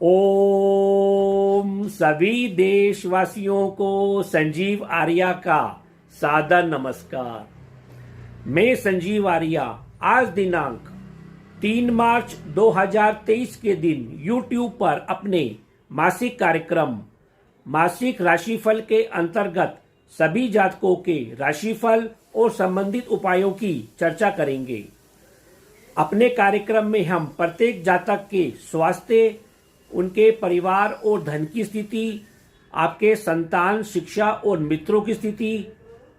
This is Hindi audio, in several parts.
ओम सभी देशवासियों को संजीव आर्या का सादर नमस्कार। मैं संजीव आर्या आज दिनांक 3 मार्च 2023 के दिन YouTube पर अपने मासिक कार्यक्रम मासिक राशिफल के अंतर्गत सभी जातकों के राशिफल और संबंधित उपायों की चर्चा करेंगे। अपने कार्यक्रम में हम प्रत्येक जातक के स्वास्थ्य, उनके परिवार और धन की स्थिति, आपके संतान, शिक्षा और मित्रों की स्थिति,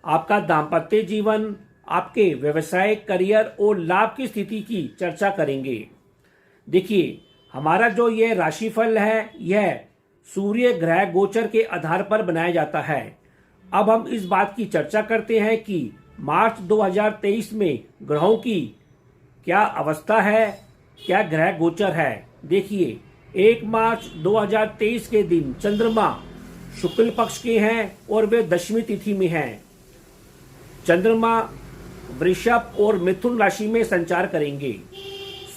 आपका दाम्पत्य जीवन, आपके व्यवसाय, करियर और लाभ की स्थिति की चर्चा करेंगे। देखिए, हमारा जो यह राशिफल है यह सूर्य ग्रह गोचर के आधार पर बनाया जाता है। अब हम इस बात की चर्चा करते हैं कि मार्च 2023 में ग्रहों की क्या अवस्था है, क्या ग्रह गोचर है। देखिए, 1 मार्च 2023 के दिन चंद्रमा शुक्ल पक्ष के हैं और वे दशमी तिथि में हैं। चंद्रमा वृषभ और मिथुन राशि में संचार करेंगे।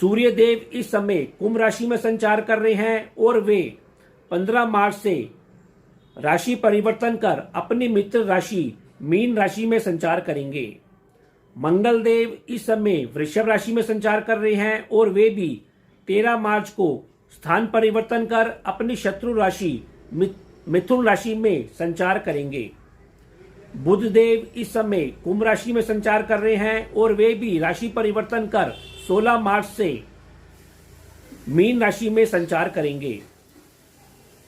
सूर्य देव इस समय कुंभ राशि में संचार कर रहे हैं और वे 15 मार्च से राशि परिवर्तन कर अपनी मित्र राशि मीन राशि में संचार करेंगे। मंगल देव इस समय वृषभ राशि में संचार कर रहे हैं और वे भी 13 मार्च को स्थान परिवर्तन कर अपनी शत्रु राशि मिथुन राशि में संचार करेंगे। बुध देव इस समय कुंभ राशि में संचार कर रहे हैं और वे भी राशि परिवर्तन कर 16 मार्च से मीन राशि में संचार करेंगे।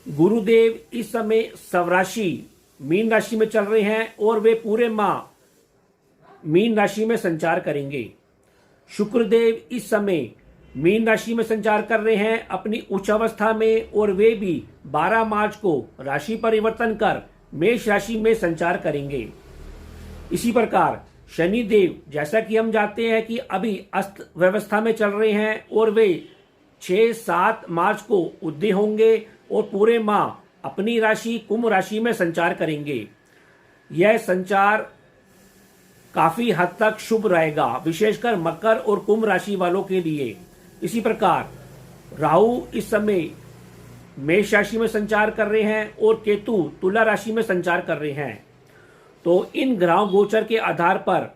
गुरुदेव इस समय स्वराशि मीन राशि में चल रहे हैं और वे पूरे माह मीन राशि में संचार करेंगे। शुक्रदेव इस समय मीन राशि में संचार कर रहे हैं अपनी उच्च अवस्था में और वे भी 12 मार्च को राशि परिवर्तन कर मेष राशि में संचार करेंगे। इसी प्रकार शनिदेव, जैसा कि हम जानते हैं कि अभी अस्त व्यवस्था में चल रहे हैं और वे 6-7 मार्च को उदय होंगे और पूरे माह अपनी राशि कुंभ राशि में संचार करेंगे। यह संचार काफी हद तक शुभ रहेगा, विशेषकर मकर और कुंभ राशि वालों के लिए। इसी प्रकार राहु इस समय मेष राशि में संचार कर रहे हैं और केतु तुला राशि में संचार कर रहे हैं। तो इन ग्रह गोचर के आधार पर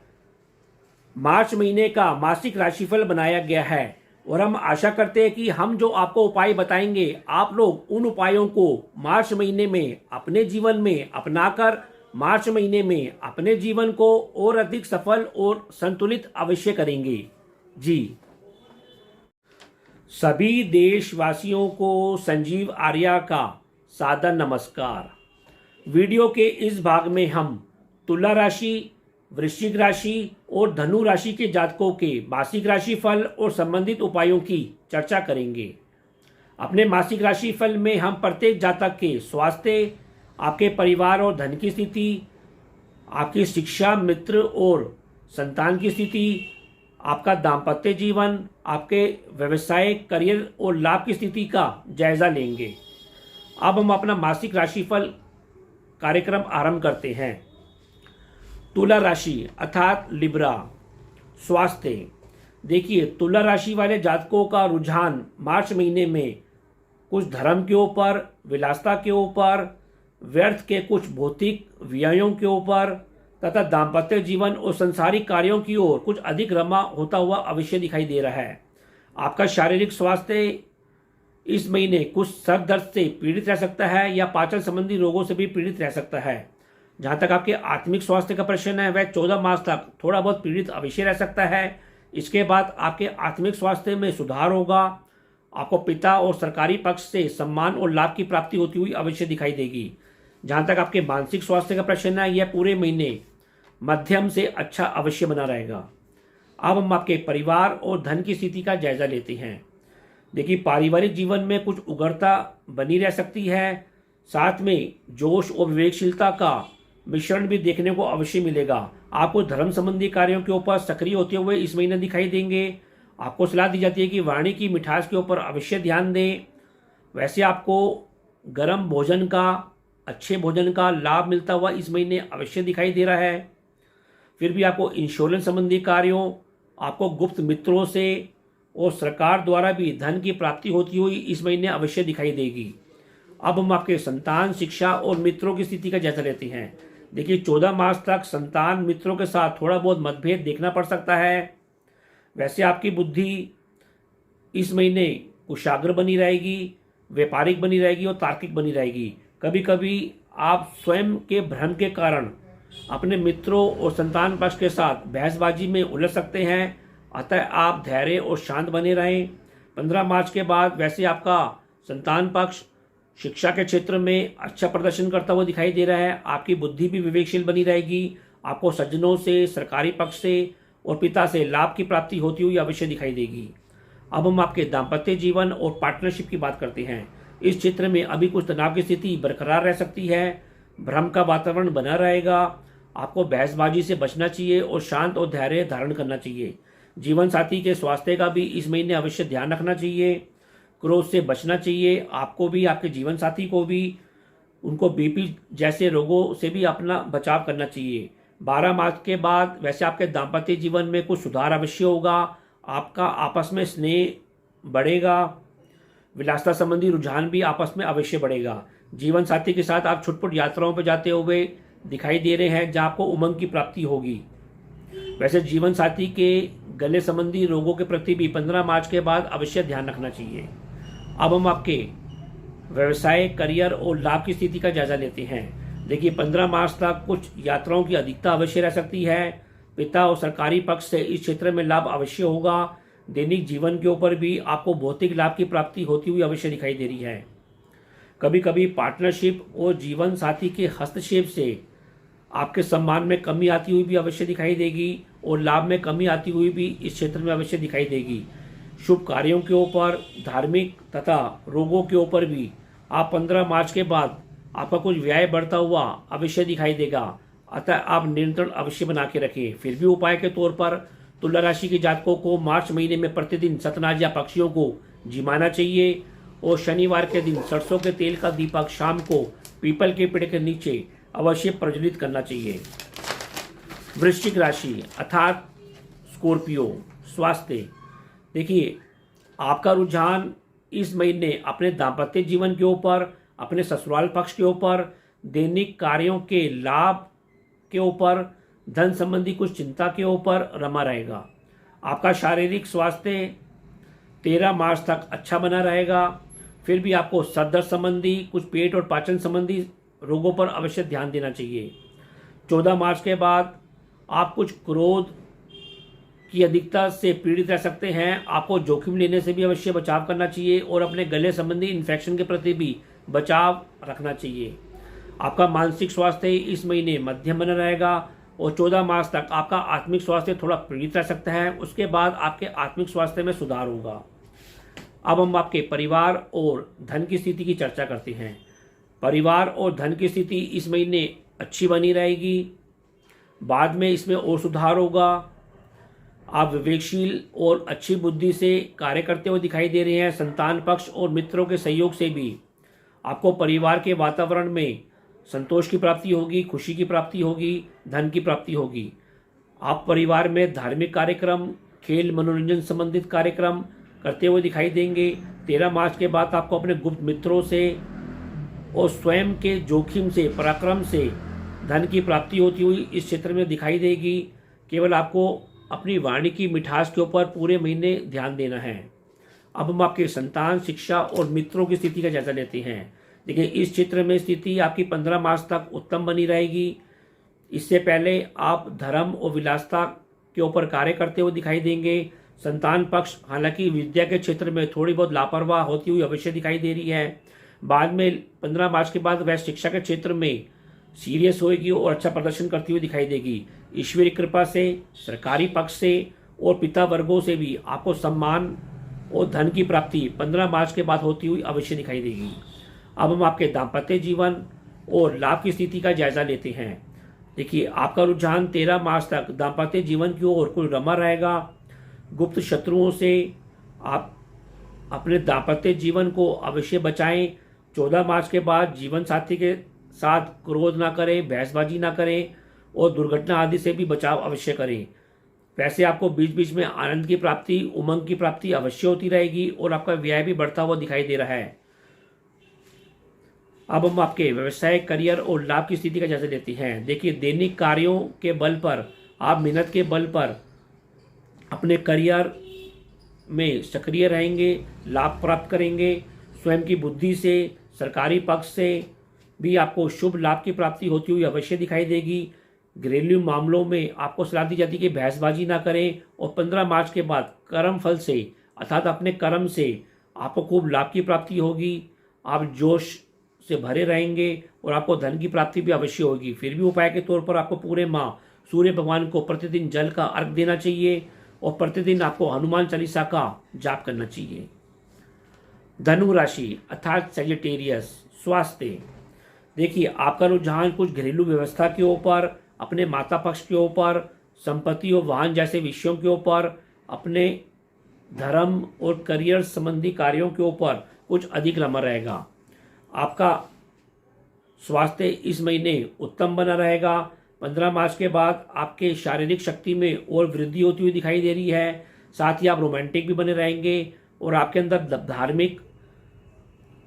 मार्च महीने का मासिक राशिफल बनाया गया है और हम आशा करते हैं कि हम जो आपको उपाय बताएंगे आप लोग उन उपायों को मार्च महीने में अपने जीवन में अपनाकर मार्च महीने में अपने जीवन को और अधिक सफल और संतुलित अवश्य करेंगे। जी, सभी देशवासियों को संजीव आर्या का सादर नमस्कार। वीडियो के इस भाग में हम तुला राशि, वृश्चिक राशि और धनु राशि के जातकों के मासिक राशिफल और संबंधित उपायों की चर्चा करेंगे। अपने मासिक राशिफल में हम प्रत्येक जातक के स्वास्थ्य, आपके परिवार और धन की स्थिति, आपकी शिक्षा, मित्र और संतान की स्थिति, आपका दाम्पत्य जीवन, आपके व्यवसाय, करियर और लाभ की स्थिति का जायजा लेंगे। अब हम अपना मासिक राशिफल कार्यक्रम आरंभ करते हैं। तुला राशि अर्थात लिब्रा। स्वास्थ्य, देखिए, तुला राशि वाले जातकों का रुझान मार्च महीने में कुछ धर्म के ऊपर, विलासिता के ऊपर, व्यर्थ के कुछ भौतिक व्ययों के ऊपर तथा दाम्पत्य जीवन और संसारिक कार्यों की ओर कुछ अधिक रमा होता हुआ अवश्य दिखाई दे रहा है। आपका शारीरिक स्वास्थ्य इस महीने कुछ सर दर्द से पीड़ित रह सकता है या पाचन संबंधी रोगों से भी पीड़ित रह सकता है। जहाँ तक आपके आत्मिक स्वास्थ्य का प्रश्न है वह 14 मार्च तक थोड़ा बहुत पीड़ित अवश्य रह सकता है। इसके बाद आपके आत्मिक स्वास्थ्य में सुधार होगा। आपको पिता और सरकारी पक्ष से सम्मान और लाभ की प्राप्ति होती हुई अवश्य दिखाई देगी। जहाँ तक आपके मानसिक स्वास्थ्य का प्रश्न है यह पूरे महीने मध्यम से अच्छा अवश्य बना रहेगा। अब हम आपके परिवार और धन की स्थिति का जायजा लेते हैं। देखिए, पारिवारिक जीवन में कुछ उग्रता बनी रह सकती है, साथ में जोश और विवेकशीलता का मिश्रण भी देखने को अवश्य मिलेगा। आपको धर्म संबंधी कार्यों के ऊपर सक्रिय होते हुए इस महीने दिखाई देंगे। आपको सलाह दी जाती है कि वाणी की मिठास के ऊपर अवश्य ध्यान दें। वैसे आपको गर्म भोजन का, अच्छे भोजन का लाभ मिलता हुआ इस महीने अवश्य दिखाई दे रहा है। फिर भी आपको इंश्योरेंस संबंधी कार्यों, आपको गुप्त मित्रों से और सरकार द्वारा भी धन की प्राप्ति होती हुई इस महीने अवश्य दिखाई देगी। अब हम आपके संतान, शिक्षा और मित्रों की स्थिति का जायजा लेते हैं। देखिए 14 मार्च तक संतान, मित्रों के साथ थोड़ा बहुत मतभेद देखना पड़ सकता है। वैसे आपकी बुद्धि इस महीने कुशाग्र बनी रहेगी, व्यापारिक बनी रहेगी और तार्किक बनी रहेगी। कभी कभी आप स्वयं के भ्रम के कारण अपने मित्रों और संतान पक्ष के साथ बहसबाजी में उलझ सकते हैं, अतः आप धैर्य और शांत बने रहें। 15 मार्च के बाद वैसे आपका संतान पक्ष शिक्षा के क्षेत्र में अच्छा प्रदर्शन करता हुआ दिखाई दे रहा है। आपकी बुद्धि भी विवेकशील बनी रहेगी। आपको सज्जनों से, सरकारी पक्ष से और पिता से लाभ की प्राप्ति होती हुई अवश्य दिखाई देगी। अब हम आपके दाम्पत्य जीवन और पार्टनरशिप की बात करते हैं। इस क्षेत्र में अभी कुछ तनाव की स्थिति बरकरार रह सकती है, भ्रम का वातावरण बना रहेगा। आपको बहसबाजी से बचना चाहिए और शांत और धैर्य धारण करना चाहिए। जीवन साथी के स्वास्थ्य का भी इस महीने अवश्य ध्यान रखना चाहिए। क्रोध से बचना चाहिए, आपको भी, आपके जीवन साथी को भी। उनको बीपी जैसे रोगों से भी अपना बचाव करना चाहिए। 12 मार्च के बाद वैसे आपके दाम्पत्य जीवन में कुछ सुधार अवश्य होगा। आपका आपस में स्नेह बढ़ेगा, विलासिता संबंधी रुझान भी आपस में अवश्य बढ़ेगा। जीवन साथी के साथ आप छुटपुट यात्राओं पर जाते हुए दिखाई दे रहे हैं, जहां आपको उमंग की प्राप्ति होगी। वैसे जीवन साथी के गले संबंधी रोगों के प्रति भी 15 मार्च के बाद अवश्य ध्यान रखना चाहिए। अब हम आपके व्यवसाय, करियर और लाभ की स्थिति का जायजा लेते हैं। देखिए 15 मार्च तक कुछ यात्राओं की अधिकता अवश्य रह सकती है। पिता और सरकारी पक्ष से इस क्षेत्र में लाभ अवश्य होगा। दैनिक जीवन के ऊपर भी आपको भौतिक लाभ की प्राप्ति होती हुई अवश्य दिखाई दे रही है। कभी कभी पार्टनरशिप और जीवन साथी के हस्तक्षेप से आपके सम्मान में कमी आती हुई भी अवश्य दिखाई देगी और लाभ में कमी आती हुई भी इस क्षेत्र में अवश्य दिखाई देगी। शुभ कार्यों के ऊपर, धार्मिक तथा रोगों के ऊपर भी आप 15 मार्च के बाद आपका कुछ व्यय बढ़ता हुआ अवश्य दिखाई देगा, अतः आप नियंत्रण अवश्य बना के रखें। फिर भी उपाय के तौर पर तुला राशि के जातकों को मार्च महीने में प्रतिदिन सतनाज या पक्षियों को जिमाना चाहिए और शनिवार के दिन सरसों के तेल का दीपक शाम को पीपल के पेड़ के नीचे अवश्य प्रज्वलित करना चाहिए। वृश्चिक राशि अर्थात स्कॉर्पियो, स्वास्थ्य। देखिए आपका रुझान इस महीने अपने दाम्पत्य जीवन के ऊपर, अपने ससुराल पक्ष के ऊपर, दैनिक कार्यों के लाभ के ऊपर, धन संबंधी कुछ चिंता के ऊपर रमा रहेगा। आपका शारीरिक स्वास्थ्य 13 मार्च तक अच्छा बना रहेगा। फिर भी आपको सर दर्द संबंधी, कुछ पेट और पाचन संबंधी रोगों पर अवश्य ध्यान देना चाहिए। 14 मार्च के बाद आप कुछ क्रोध की अधिकता से पीड़ित रह सकते हैं। आपको जोखिम लेने से भी अवश्य बचाव करना चाहिए और अपने गले संबंधी इन्फेक्शन के प्रति भी बचाव रखना चाहिए। आपका मानसिक स्वास्थ्य इस महीने मध्यम बना रहेगा और 14 मार्च तक आपका आत्मिक स्वास्थ्य थोड़ा पीड़ित रह सकता है। उसके बाद आपके आत्मिक स्वास्थ्य में सुधार होगा। अब हम आपके परिवार और धन की स्थिति की चर्चा करते हैं। परिवार और धन की स्थिति इस महीने अच्छी बनी रहेगी, बाद में इसमें और सुधार होगा। आप विवेकशील और अच्छी बुद्धि से कार्य करते हुए दिखाई दे रहे हैं। संतान पक्ष और मित्रों के सहयोग से भी आपको परिवार के वातावरण में संतोष की प्राप्ति होगी, खुशी की प्राप्ति होगी, धन की प्राप्ति होगी। आप परिवार में धार्मिक कार्यक्रम, खेल, मनोरंजन संबंधित कार्यक्रम करते हुए दिखाई देंगे। 13 मार्च के बाद आपको अपने गुप्त मित्रों से और स्वयं के जोखिम से, पराक्रम से धन की प्राप्ति होती हुई इस क्षेत्र में दिखाई देगी। केवल आपको अपनी वाणी की मिठास के ऊपर पूरे महीने ध्यान देना है। अब हम आपके संतान, शिक्षा और मित्रों की स्थिति का जायजा लेते हैं। देखिए इस क्षेत्र में स्थिति आपकी 15 मार्च तक उत्तम बनी रहेगी। इससे पहले आप धर्म और विलासिता के ऊपर कार्य करते हुए दिखाई देंगे। संतान पक्ष हालांकि विद्या के क्षेत्र में थोड़ी बहुत लापरवाह होती हुई अवश्य दिखाई दे रही है। बाद में 15 मार्च के बाद वह शिक्षा के क्षेत्र में सीरियस होगी और अच्छा प्रदर्शन करती हुई दिखाई देगी। ईश्वरीय कृपा से, सरकारी पक्ष से और पिता वर्गों से भी आपको सम्मान और धन की प्राप्ति 15 मार्च के बाद होती हुई अवश्य दिखाई देगी। अब हम आपके दाम्पत्य जीवन और लाभ की स्थिति का जायजा लेते हैं। देखिए आपका रुझान 13 मार्च तक दाम्पत्य जीवन की ओर कुल रमा रहेगा। गुप्त शत्रुओं से आप अपने दाम्पत्य जीवन को अवश्य बचाएं। 14 मार्च के बाद जीवन साथी के साथ क्रोध ना करें, बहसबाजी ना करें और दुर्घटना आदि से भी बचाव अवश्य करें। वैसे आपको बीच बीच में आनंद की प्राप्ति, उमंग की प्राप्ति अवश्य होती रहेगी और आपका व्यय भी बढ़ता हुआ दिखाई दे रहा है। अब हम आपके व्यवसाय, करियर और लाभ की स्थिति का जायजा लेते हैं। देखिए, दैनिक कार्यों के बल पर, आप मेहनत के बल पर अपने करियर में सक्रिय रहेंगे, लाभ प्राप्त करेंगे। स्वयं की बुद्धि से, सरकारी पक्ष से भी आपको शुभ लाभ की प्राप्ति होती हुई अवश्य दिखाई देगी। घरेलू मामलों में आपको सलाह दी जाती है कि बहसबाजी ना करें और 15 मार्च के बाद कर्म फल से, अर्थात अपने कर्म से आपको खूब लाभ की प्राप्ति होगी। आप जोश से भरे रहेंगे और आपको धन की प्राप्ति भी अवश्य होगी। फिर भी उपाय के तौर पर आपको पूरे माह सूर्य भगवान को प्रतिदिन जल का अर्घ देना चाहिए और प्रतिदिन आपको हनुमान चालीसा का जाप करना चाहिए। धनु राशि अर्थात सैजिटेरियस, स्वास्थ्य। देखिए, आपका रुझान कुछ घरेलू व्यवस्था के ऊपर, अपने माता पक्ष के ऊपर, संपत्ति और वाहन जैसे विषयों के ऊपर, अपने धर्म और करियर संबंधी कार्यों के ऊपर कुछ अधिक लंबा रहेगा। आपका स्वास्थ्य इस महीने उत्तम बना रहेगा। 15 मार्च के बाद आपके शारीरिक शक्ति में और वृद्धि होती हुई दिखाई दे रही है। साथ ही आप रोमांटिक भी बने रहेंगे और आपके अंदर धार्मिक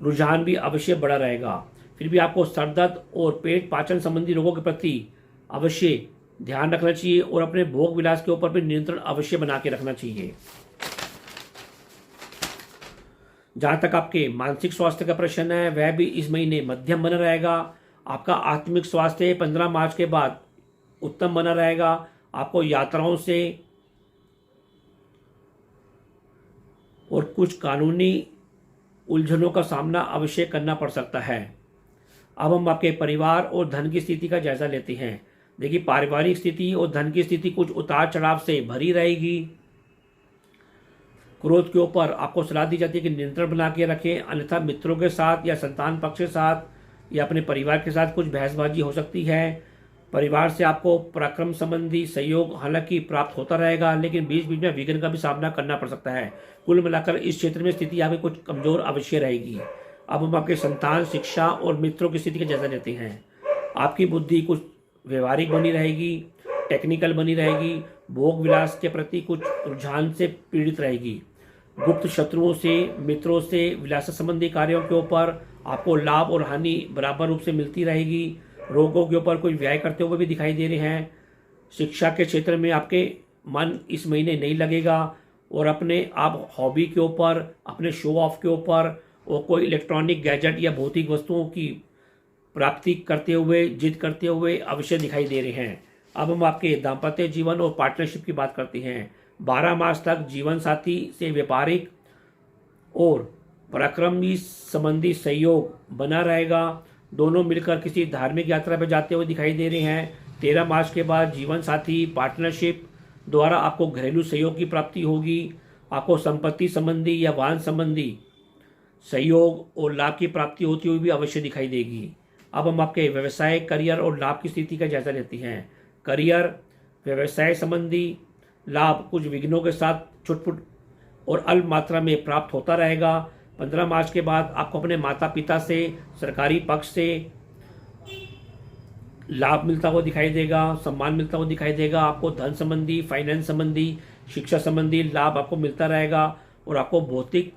रुझान भी अवश्य बढ़ा रहेगा। फिर भी आपको सरदर्द और पेट पाचन संबंधी रोगों के प्रति अवश्य ध्यान रखना चाहिए और अपने भोग विलास के ऊपर भी नियंत्रण अवश्य बना के रखना चाहिए। जहां तक आपके मानसिक स्वास्थ्य का प्रश्न है, वह भी इस महीने मध्यम बना रहेगा। आपका आत्मिक स्वास्थ्य 15 मार्च के बाद उत्तम बना रहेगा। आपको यात्राओं से और कुछ कानूनी उलझनों का सामना अवश्य करना पड़ सकता है। अब हम आपके परिवार और धन की स्थिति का जायजा लेते हैं। देखिए, पारिवारिक स्थिति और धन की स्थिति कुछ उतार चढ़ाव से भरी रहेगी। क्रोध के ऊपर आपको सलाह दी जाती है कि नियंत्रण बना के रखें, अन्यथा मित्रों के साथ या संतान पक्ष के साथ या अपने परिवार के साथ कुछ बहसबाजी हो सकती है। परिवार से आपको पराक्रम संबंधी सहयोग हालांकि प्राप्त होता रहेगा, लेकिन बीच बीच में विघ्न का भी सामना करना पड़ सकता है। कुल मिलाकर इस क्षेत्र में स्थिति आपकी कुछ कमजोर अवश्य रहेगी। अब हम आपके संतान, शिक्षा और मित्रों की स्थिति का जायजा लेते हैं। आपकी बुद्धि कुछ व्यवहारिक बनी रहेगी, टेक्निकल बनी रहेगी, भोग विलास के प्रति कुछ रुझान से पीड़ित रहेगी। गुप्त शत्रुओं से, मित्रों से विलास संबंधी कार्यों के ऊपर आपको लाभ और हानि बराबर रूप से मिलती रहेगी। रोगों के ऊपर कोई व्यय करते हुए भी दिखाई दे रहे हैं। शिक्षा के क्षेत्र में आपके मन इस महीने नहीं लगेगा और अपने आप हॉबी के ऊपर, अपने शो ऑफ के ऊपर और कोई इलेक्ट्रॉनिक गैजेट या भौतिक वस्तुओं की प्राप्ति करते हुए, जिद करते हुए अवश्य दिखाई दे रहे हैं। अब हम आपके दाम्पत्य जीवन और पार्टनरशिप की बात करते हैं। 12 मार्च तक जीवन साथी से व्यापारिक और पराक्रमी संबंधी सहयोग बना रहेगा। दोनों मिलकर किसी धार्मिक यात्रा पर जाते हुए दिखाई दे रहे हैं। 13 मार्च के बाद जीवन साथी पार्टनरशिप द्वारा आपको घरेलू सहयोग की प्राप्ति होगी। आपको संपत्ति संबंधी या वाहन संबंधी सहयोग और लाभ की प्राप्ति होती हुई भी अवश्य दिखाई देगी। अब हम आपके व्यवसाय, करियर और लाभ की स्थिति का जायजा लेते हैं। करियर, व्यवसाय संबंधी लाभ कुछ विघ्नों के साथ छुटपुट और अल्प मात्रा में प्राप्त होता रहेगा। 15 मार्च के बाद आपको अपने माता पिता से, सरकारी पक्ष से लाभ मिलता हुआ दिखाई देगा, सम्मान मिलता हुआ दिखाई देगा। आपको धन संबंधी, फाइनेंस संबंधी, शिक्षा संबंधी लाभ आपको मिलता रहेगा और आपको भौतिक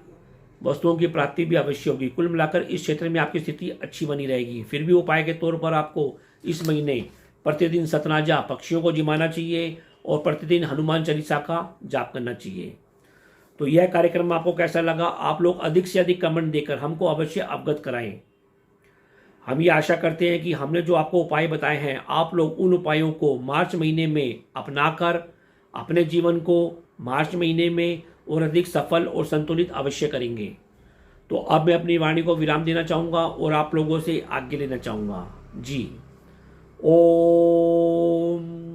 वस्तुओं की प्राप्ति भी अवश्य होगी। कुल मिलाकर इस क्षेत्र में आपकी स्थिति अच्छी बनी रहेगी। फिर भी उपाय के तौर पर आपको इस महीने प्रतिदिन सतनाजा पक्षियों को जिमाना चाहिए और प्रतिदिन हनुमान चालीसा का जाप करना चाहिए। तो यह कार्यक्रम आपको कैसा लगा? आप लोग अधिक से अधिक कमेंट देकर हमको अवश्य अवगत कराएं। हम ये आशा करते हैं कि हमने जो आपको उपाय बताए हैं, आप लोग उन उपायों को मार्च महीने में अपनाकर अपने जीवन को मार्च महीने में और अधिक सफल और संतुलित अवश्य करेंगे। तो अब मैं अपनी वाणी को विराम देना चाहूँगा और आप लोगों से आज्ञा लेना चाहूँगा। जी, ओम।